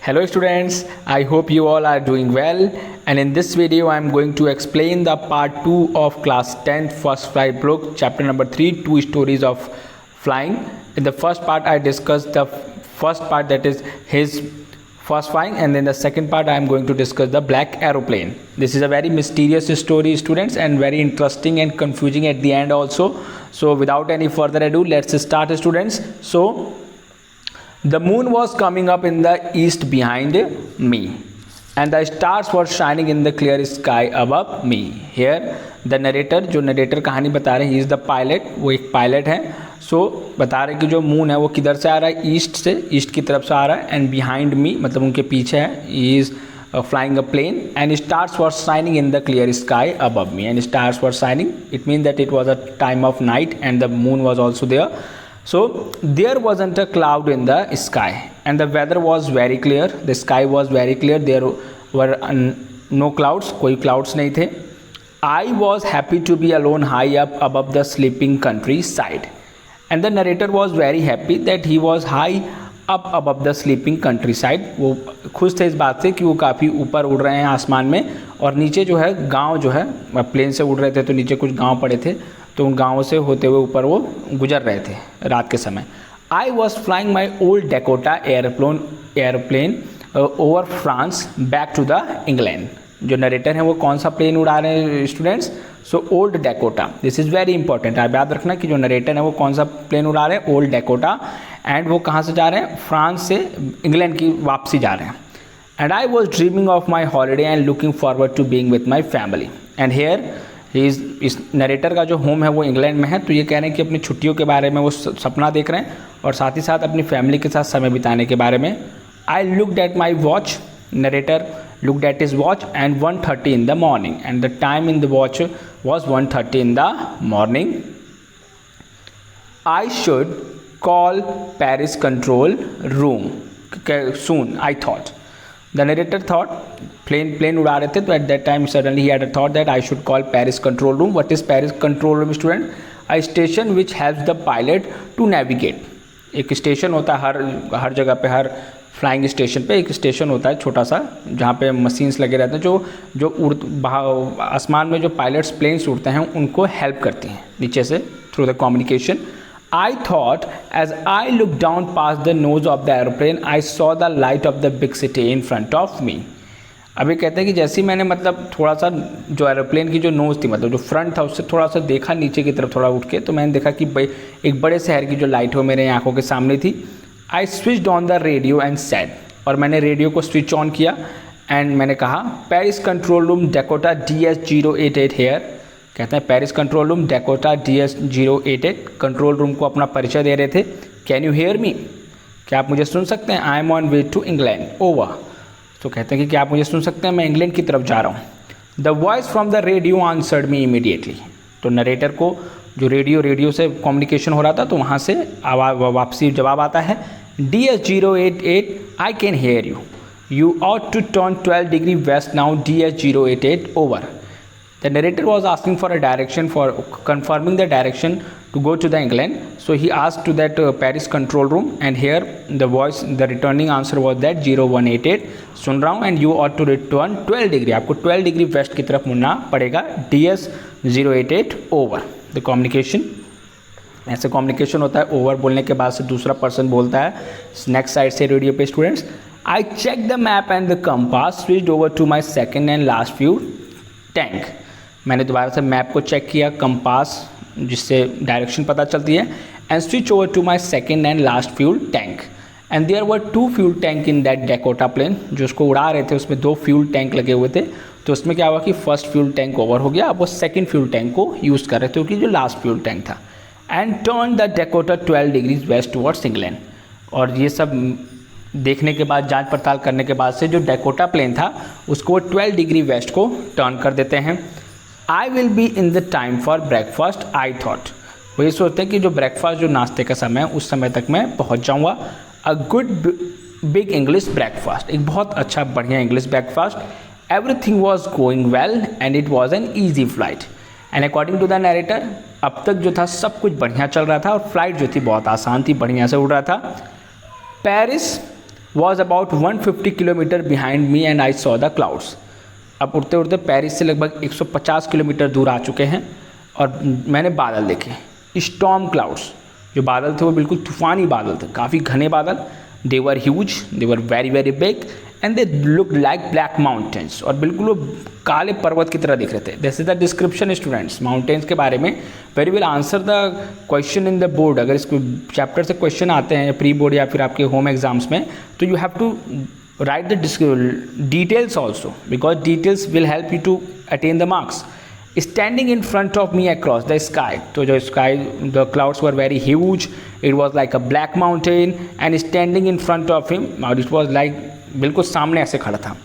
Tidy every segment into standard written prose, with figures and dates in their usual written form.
Hello students, I hope you all are doing well, and in this video I am going to explain the part 2 of class 10th first flight book chapter number 3 two stories of flying. In the first part I discussed the first part, that is his first flying, and then the second part I am going to discuss the black aeroplane. This is a very mysterious story students, and very interesting and confusing at the end also. So without any further ado, let's start students. So the moon was coming up in the east behind me, and the stars were shining in the clear sky above me. Here the narrator, जो narrator कहानी बता रहे हैं, he is the pilot, वो एक pilot है. सो बता रहे कि जो मून है वो किधर से आ रहा है, ईस्ट से, ईस्ट की तरफ से आ रहा है. एंड बिहाइंड मी मतलब उनके पीछे है, he is flying a plane, and stars were shining in the clear sky above me. And stars were shining, it means that it was a time of night and the moon was also there. So there wasn't a cloud in the sky, and the weather was very clear. The sky was very clear. There were no clouds, कोई clouds नहीं थे. I was happy to be alone high up above the sleeping countryside, and the narrator was very happy that he was high up above the sleeping countryside. वो खुश थे इस बात से कि वो काफ़ी ऊपर उड़ रहे हैं आसमान में, और नीचे जो है गांव जो है, प्लेन से उड़ रहे थे तो नीचे कुछ गांव पड़े थे, तो उन गाँवों से होते हुए ऊपर वो गुजर रहे थे रात के समय. I was flying my old Dakota airplane over France back to the England. जो नरेटर हैं वो कौन सा प्लेन उड़ा रहे हैं students? So old Dakota, this is very important. आप याद रखना कि जो नरेटर है वो कौन सा प्लेन उड़ा रहे हैं, ओल्ड डेकोटा. एंड वो कहाँ से जा रहे हैं? फ्रांस से इंग्लैंड की वापसी जा रहे हैं. And I was dreaming of my holiday and looking forward to being with my family. And here इस नरेटर का जो होम है वो इंग्लैंड में है, तो ये कह रहे हैं कि अपनी छुट्टियों के बारे में वो सपना देख रहे हैं, और साथ ही साथ अपनी फैमिली के साथ समय बिताने के बारे में. I looked at my watch, narrator looked at his watch, and 1:30 in the morning, and the time in the watch was 1:30 in the morning. I should call Paris control room soon, I thought. The narrator thought, plane उड़ा रहे थे, तो at that time suddenly he had a thought that I should call Paris control room. What is Paris control room student? A station which helps the pilot to navigate. एक station होता है हर जगह पे, हर flying station पे एक station होता है छोटा सा, जहाँ पे मशीन्स लगे रहते हैं जो आसमान में जो पायलट्स प्लेन्स उड़ते हैं उनको हेल्प करती हैं नीचे से through the communication. I thought as I look down past the nose of the aeroplane I saw the light of the big city in front of me. अभी कहते हैं कि जैसे ही मैंने मतलब थोड़ा सा जो एरोप्लेन की जो नोज थी, मतलब जो फ्रंट था, उससे थोड़ा सा देखा नीचे की तरफ थोड़ा उठ के, तो मैंने देखा कि एक बड़े शहर की जो लाइट हो मेरे आंखों के सामने थी. I switched on the radio and said, और मैंने रेडियो को स्विच ऑन किया एंड मैंने कहा, Paris control room Dakota DS088 here. कहते हैं Paris control room Dakota DS088, control room को अपना परिचय दे रहे थे. कैन यू हेयर मी, क्या आप मुझे सुन सकते हैं? I am on way to England over. तो कहते हैं कि क्या आप मुझे सुन सकते हैं, मैं इंग्लैंड की तरफ जा रहा हूँ. The voice from the radio answered me immediately. तो नरेटर को जो रेडियो से कम्युनिकेशन हो रहा था, तो वहाँ से वापसी जवाब आता है, DS088 I can hear you, you ought to turn 12 degree west now, DS088 over. The narrator was asking for a direction, for confirming the direction to go to the England. So he asked to that Paris control room, and here the returning answer was that 0188 सुन रहा हूँ, and you ought to return 12 degree, आपको 12 degree waste की तरफ मुड़ना पड़ेगा, DS088 over. The communication, ऐसे communication होता है, ओवर बोलने के बाद से दूसरा पर्सन बोलता है नेक्स्ट साइड से रेडियो पे students. I check the map and the compass, switched over to my second and last fuel tank. मैंने दोबारा से मैप को चेक किया, कंपास जिससे डायरेक्शन पता चलती है, and switch over to my second and last fuel tank. And there were 2 fuel tank in that Dakota plane. जो उसको उड़ा रहे थे उसमें 2 फ्यूल टैंक लगे हुए थे. तो उसमें क्या हुआ कि फर्स्ट फ्यूल टैंक ओवर हो गया, अब वो सेकंड फ्यूल टैंक को यूज़ कर रहे थे, क्योंकि जो लास्ट फ्यूल टैंक था. And turn the Dakota 12 degrees west towards England. और ये सब देखने के बाद, जांच पड़ताल करने के बाद से, जो डेकोटा प्लेन था उसको 12 डिग्री वेस्ट को टर्न कर देते हैं. I will be in the time for breakfast I thought. वो ये सोचते हैं कि जो ब्रेकफास्ट, जो नाश्ते का समय है, उस समय तक मैं पहुँच जाऊँगा. A good big English breakfast, एक बहुत अच्छा बढ़िया English breakfast. Everything was going well and it was an easy flight. And according to the narrator, अब तक जो था सब कुछ बढ़िया चल रहा था, और फ्लाइट जो थी बहुत आसान थी, बढ़िया से उड़ रहा था. Paris was about 150 kilometre behind me and I saw the clouds. अब उड़ते उड़ते पेरिस से लगभग 150 किलोमीटर दूर आ चुके हैं और मैंने बादल देखे, स्टॉर्म क्लाउड्स। जो बादल थे वो बिल्कुल तूफानी बादल थे, काफ़ी घने बादल। They were huge, they were very very big and they look like black mountains, और बिल्कुल वो काले पर्वत की तरह दिख रहे थे। This is the description students mountains के बारे में। Very well answer the question in the board. अगर इस चैप्टर से क्वेश्चन आते हैं प्री बोर्ड या फिर आपके होम एग्जाम्स में, तो you have to write the details also, because details will help you to attain the marks. Standing in front of me across the sky, so the sky, the clouds were very huge, it was like a black mountain, and standing in front of him, और it was like बिल्कुल सामने ऐसे खड़ा था।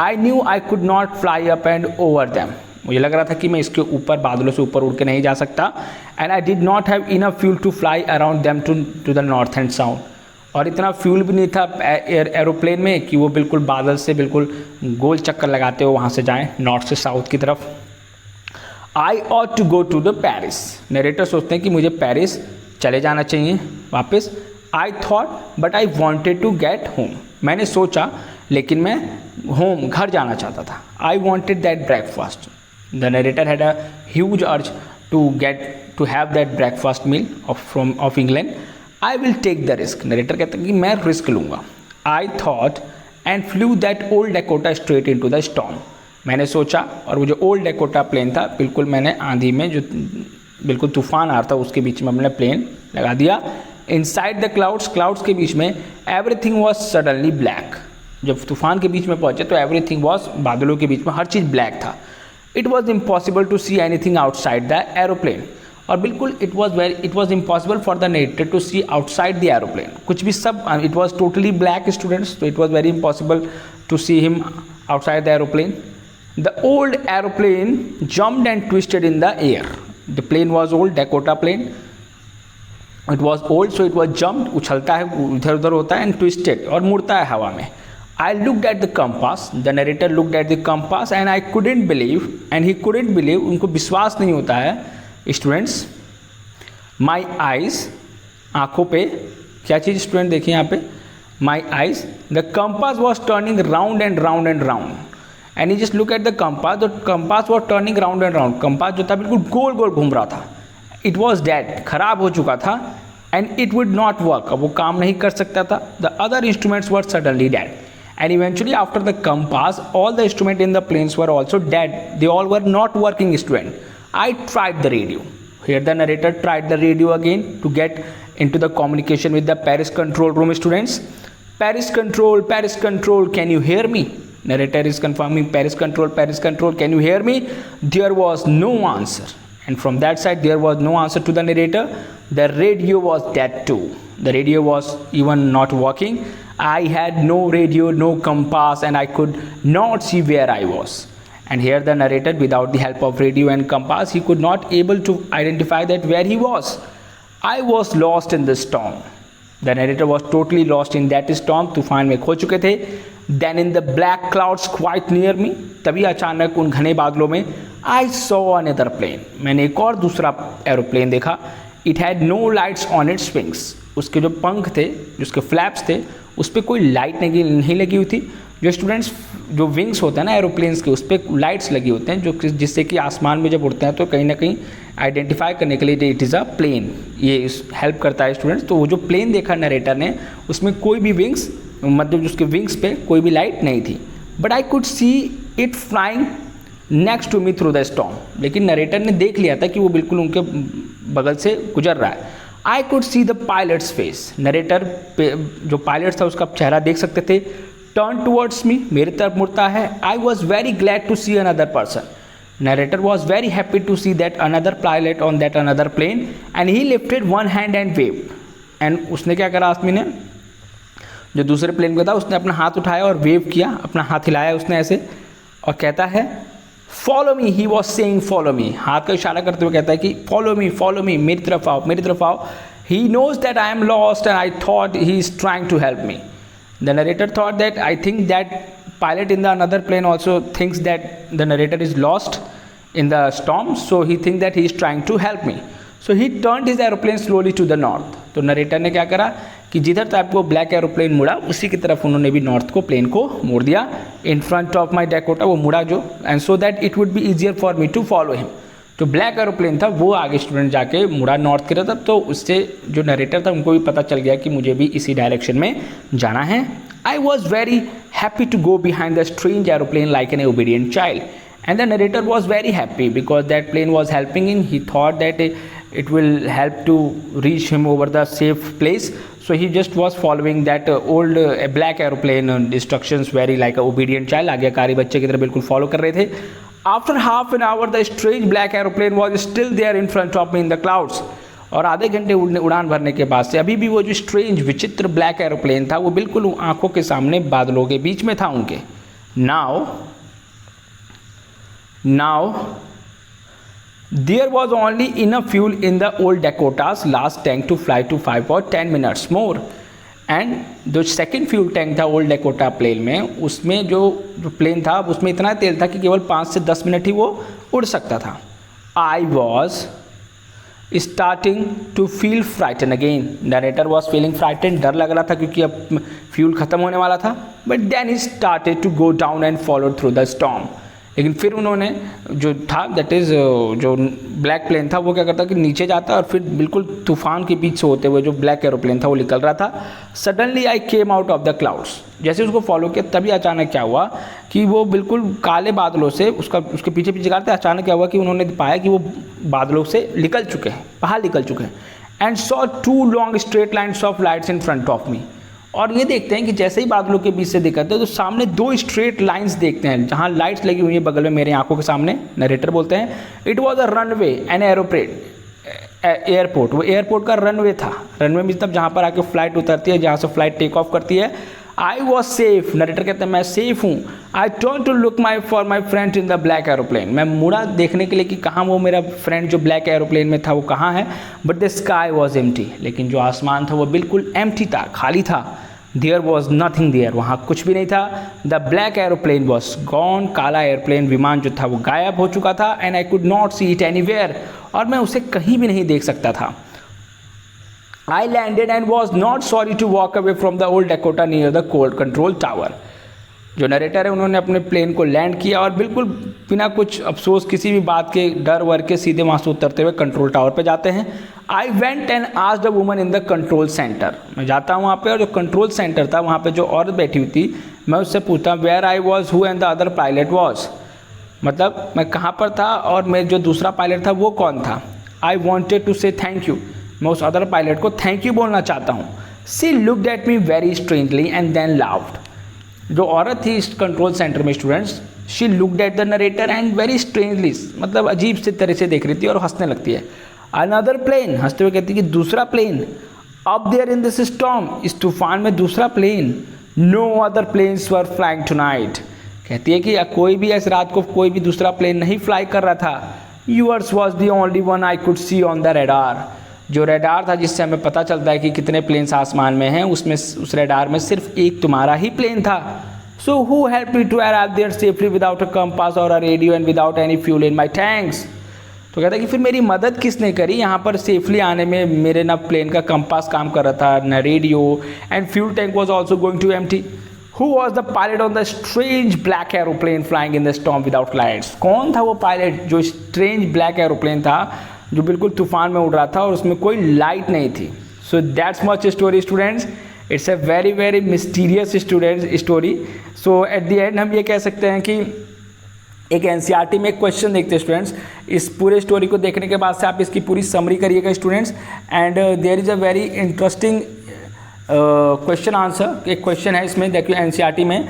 I knew I could not fly up and over them, मुझे लग रहा था कि मैं इसके ऊपर, बादलों से ऊपर उड़ के नहीं जा सकता। And I did not have enough fuel to fly around them to the north and south, और इतना फ्यूल भी नहीं था एरोप्लेन में कि वो बिल्कुल बादल से बिल्कुल गोल चक्कर लगाते हुए वहाँ से जाएं नॉर्थ से साउथ की तरफ। I ought to go to the Paris, narrator सोचते हैं कि मुझे पेरिस चले जाना चाहिए वापस। I thought but I wanted to get home, मैंने सोचा लेकिन मैं होम, घर जाना चाहता था। I wanted that breakfast, the narrator had a huge urge to have that breakfast meal of England. I will take the risk, narrator कहते हैं कि मैं रिस्क लूँगा। I thought and flu that old Dakota straight into the storm, मैंने सोचा और वो जो ओल्ड डेकोटा प्लेन था, बिल्कुल मैंने आंधी में जो बिल्कुल तूफान आ रहा था उसके बीच में मैंने प्लेन लगा दिया। इनसाइड द क्लाउड्स, क्लाउड्स के बीच में एवरीथिंग वॉज सडनली ब्लैक, जब तूफान के बीच में पहुँचे तो एवरीथिंग वॉज, बादलों के बीच में हर चीज़ ब्लैक था। It was impossible to see anything outside the aeroplane, और बिल्कुल it was impossible for the narrator to see outside the aeroplane, कुछ भी सब, it was totally black students, तो it was very impossible to see him outside the aeroplane. The old aeroplane jumped and twisted in the air, the plane was old, Dakota plane, it was old so it was jumped, उछलता है इधर उधर होता है, and twisted, और मुड़ता है हवा में। I looked at the compass, the narrator looked at the compass and I couldn't believe, and he couldn't believe, उनको विश्वास नहीं होता है स्टूडेंट्स। माई आइज, आँखों पे क्या चीज़ स्टूडेंट देखिए यहाँ पे, my eyes, the compass was turning round and round and round, and you just look at the compass, the compass was turning round and round, compass जो था बिल्कुल गोल गोल घूम रहा था। इट वॉज डेड, खराब हो चुका था, and it would not work, अब वो काम नहीं कर सकता था। The other instruments were suddenly dead, and eventually after the compass all the instruments in the planes were also dead, they all were not working student. I tried the radio, here the narrator tried the radio again to get into the communication with the Paris control room students. Paris control, can you hear me? Narrator is confirming, Paris control, can you hear me? There was no answer, and from that side there was no answer to the narrator. The radio was dead too, the radio was even not working. I had no radio, no compass, and I could not see where I was. And here the narrator, without the help of radio and compass, he could not able to identify that where he was. I was lost in the storm. The narrator was totally lost in that storm. तूफान में खो चुके थे। Then in the black clouds quite near me, तभी अचानक उन घने बादलों में I saw another plane. मैंने एक और दूसरा एरोप्लेन देखा। It had no lights on its wings. उसके जो पंख थे, उसके फ्लैप्स थे, उस पर कोई लाइट नहीं लगी हुई थी। जो स्टूडेंट्स, जो विंग्स होते हैं ना एरोप्लेन्स के, उस पर लाइट्स लगी होते हैं, जो जिससे कि आसमान में जब उड़ते हैं तो कहीं ना कहीं आइडेंटिफाई करने के लिए इट इज़ अ प्लेन, ये हेल्प करता है स्टूडेंट्स। तो वो जो प्लेन देखा नरेटर ने, उसमें कोई भी विंग्स, मतलब उसके विंग्स पे कोई भी लाइट नहीं थी। But I could see it flying next to me through the storm, लेकिन नरेटर ने देख लिया था कि वो बिल्कुल उनके बगल से गुजर रहा है। आई could see the pilots face, narrator जो पायलट था उसका चेहरा देख सकते थे। टर्न टूवर्ड्स मी, मेरी तरफ मुड़ता है। I was very glad to see another person, narrator was very happy to see that another pilot on that another plane, and he lifted one hand and wave, and उसने क्या करा, आदमी ने जो दूसरे प्लेन पे था उसने अपना हाथ उठाया और वेव किया, अपना हाथ हिलाया उसने ऐसे, और कहता है follow me, he was saying follow me, हाथ का इशारा करते हुए कहता है कि फॉलो मी, मेरी तरफ आओ, मेरी तरफ आओ। He knows that I am lost and I thought he is trying to help me. The narrator thought that, I think that pilot in the another plane also thinks that the narrator is lost in the storm, so he thinks that he is trying to help me. So he turned his aeroplane slowly to the north. तो narrator ने क्या करा कि जिधर type वो black aeroplane मुड़ा उसी की तरफ उन्होंने भी नॉर्थ को प्लेन को मोड़ दिया। इन फ्रंट ऑफ माई डैकोटा वो मुड़ा जो, and so that it would be easier for me to follow him. जो ब्लैक एरोप्लेन था वो आगे स्टूडेंट जाके मुड़ा नॉर्थ की तरफ, तो उससे जो नरेटर था उनको भी पता चल गया कि मुझे भी इसी डायरेक्शन में जाना है। I was very happy to go behind the strange aeroplane like an obedient child, and the narrator was very happy because that plane was helping him. He thought that it will help to reach him over the safe place, so he just was following that old black aeroplane instructions very like a obedient child, आज्ञाकारी बच्चे की तरह बिल्कुल follow कर रहे थे। After half an hour the strange black aeroplane was still there in front of me in the clouds, और आधे घंटे उड़ान भरने के बाद से अभी भी वो जो स्ट्रेंज विचित्र ब्लैक एरोप्लेन था वो बिल्कुल आंखों के सामने बादलों के बीच में था उनके। Now there was only enough fuel in the old Dakota's last tank to fly to 5 or 10 minutes more, and जो सेकेंड फ्यूल टैंक था ओल्ड डेकोटा प्लेन में, उसमें जो प्लेन था उसमें इतना तेल था कि केवल 5 से 10 मिनट ही वो उड़ सकता था। I was starting to feel frightened again. Narrator was feeling frightened, डर लग रहा था क्योंकि अब फ्यूल ख़त्म होने वाला था। But then he started to go down and follow through the storm. लेकिन फिर उन्होंने जो था दैट इज़ जो ब्लैक प्लेन था वो क्या करता कि नीचे जाता और फिर बिल्कुल तूफान के बीच से होते हुए जो ब्लैक एरोप्लेन था वो निकल रहा था। Suddenly I came out of the clouds, जैसे उसको फॉलो किया तभी अचानक क्या हुआ कि वो बिल्कुल काले बादलों से उसके पीछे पीछे करते अचानक क्या हुआ कि उन्होंने पाया कि वो बादलों से निकल चुके हैं, बाहर निकल चुके हैं। And saw 2 long straight lines of lights in front of मी, और ये देखते हैं कि जैसे ही बादलों के बीच से दिखते हैं तो सामने 2 स्ट्रेट लाइंस देखते हैं जहाँ लाइट्स लगी हुई है बगल में मेरे आंखों के सामने। नरेटर बोलते हैं it was a runway an airport, वो एयरपोर्ट का रनवे था। रनवे में तब जहाँ पर आके फ्लाइट उतरती है, जहाँ से फ्लाइट टेक ऑफ करती है। आई वॉज सेफ, नरेटर कहते हैं मैं सेफ हूँ। I turn to look for my friend in the black aeroplane, मैं मुड़ा देखने के लिए कि कहाँ वो मेरा फ्रेंड जो ब्लैक एरोप्लेन में था वो कहाँ है। But the sky was empty, लेकिन जो आसमान था वो बिल्कुल एम्प्टी था, खाली था। देयर वॉज नथिंग देयर, वहाँ कुछ भी नहीं था। The black aeroplane was gone, काला एयरप्लेन विमान जो था वो गायब हो चुका था। And I could not see it anywhere, और मैं उसे कहीं भी नहीं देख सकता था। I landed and was not sorry to walk away from the old Dakota near the cold control tower. जो नरेटर है उन्होंने अपने प्लेन को लैंड किया और बिल्कुल बिना कुछ अफसोस किसी भी बात के डर वर के सीधे वहाँ से उतरते हुए कंट्रोल टावर पे जाते हैं। I went and asked a woman in the control centre, मैं जाता हूँ वहाँ पे और जो कंट्रोल सेंटर था वहाँ पे जो औरत बैठी हुई थी मैं उससे पूछता where I was who and the other pilot was, मतलब मैं कहाँ पर था और मैं जो दूसरा पायलट था वो कौन था। I wanted to say thank you, मैं उस अदर पायलट को थैंक यू बोलना चाहता हूँ। She looked at me very strangely and then laughed, जो औरत थी इस कंट्रोल सेंटर में students, she looked at the narrator and very strangely, मतलब अजीब से तरह से देख रही थी और हंसने लगती है। अनदर प्लेन, हंसते हुए कहती है कि दूसरा plane, up there in this storm, इस तूफान में दूसरा plane. No other planes were flying tonight, कहती है कि कोई भी इस रात को कोई भी दूसरा प्लेन नहीं फ्लाई कर रहा था। Yours was the only one I could C on the radar, जो रेडार था जिससे हमें पता चलता है कि कितने प्लेन्स आसमान में हैं, उसमें उस रेडार में सिर्फ एक तुम्हारा ही प्लेन था। So who help me to arrive there safely without a compass और a radio and without any fuel in my tanks, तो कहता है कि फिर मेरी मदद किसने करी यहाँ पर सेफली आने में। मेरे ना प्लेन का कंपास काम कर रहा था, ना radio, and fuel tank was also going to empty. Who was the pilot on the strange black aeroplane flying in the storm without lights, कौन था वो पायलट जो स्ट्रेंज ब्लैक एरोप्लेन था जो बिल्कुल तूफान में उड़ रहा था और उसमें कोई लाइट नहीं थी। So that's much story students, it's a very very mysterious story. So at the end हम ये कह सकते हैं कि एक एनसीईआरटी में एक क्वेश्चन देखते हैं स्टूडेंट्स, इस पूरे स्टोरी को देखने के बाद से आप इसकी पूरी समरी करिएगा students. And there is a very interesting question answer, एक क्वेश्चन है इसमें देखिए एनसीईआरटी में,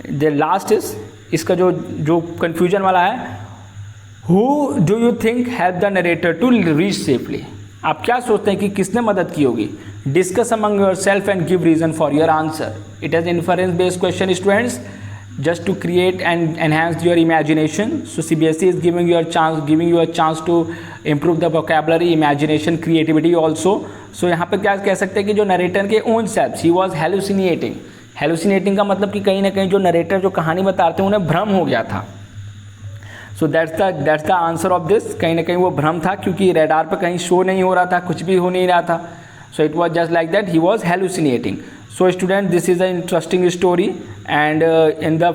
द लास्ट इज, इसका जो कन्फ्यूजन वाला है, Who do you think helped the narrator to reach safely? आप क्या सोचते हैं कि किसने मदद की होगी? Discuss among yourself and give reason for your answer. It is inference based question students, just to create and enhance your imagination. So CBSE is giving you a chance to improve the vocabulary, imagination, creativity also. So यहाँ पे क्या कह सकते हैं कि जो narrator के own self, he was hallucinating. Hallucinating का मतलब कि कहीं ना कहीं जो नरेटर जो कहानी बताते हैं उन्हें भ्रम हो गया था। So that's the answer of this, कहीं ना कहीं वो भ्रम था क्योंकि रेडार पर कहीं शो नहीं हो रहा था, कुछ भी हो नहीं रहा था। So it was just like that, he was hallucinating. So student, this is an interesting story, and in the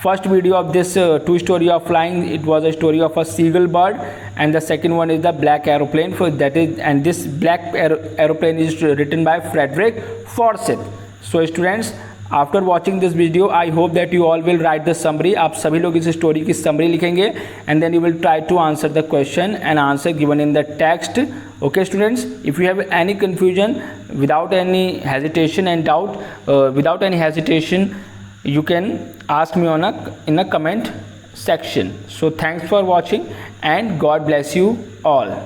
first video of this two story of flying, it was a story of a seagull bird, and the second one is the black aeroplane. For that is, and this black aeroplane is written by Frederick Forsyth. So students, after watching this video I hope that you all will write the summary. आप सभी लोग इस story की summary लिखेंगे and then you will try to answer the question and answer given in the text. Okay students, if you have any confusion, without any hesitation and doubt, without any hesitation, you can ask me in a comment section. So thanks for watching and God bless you all.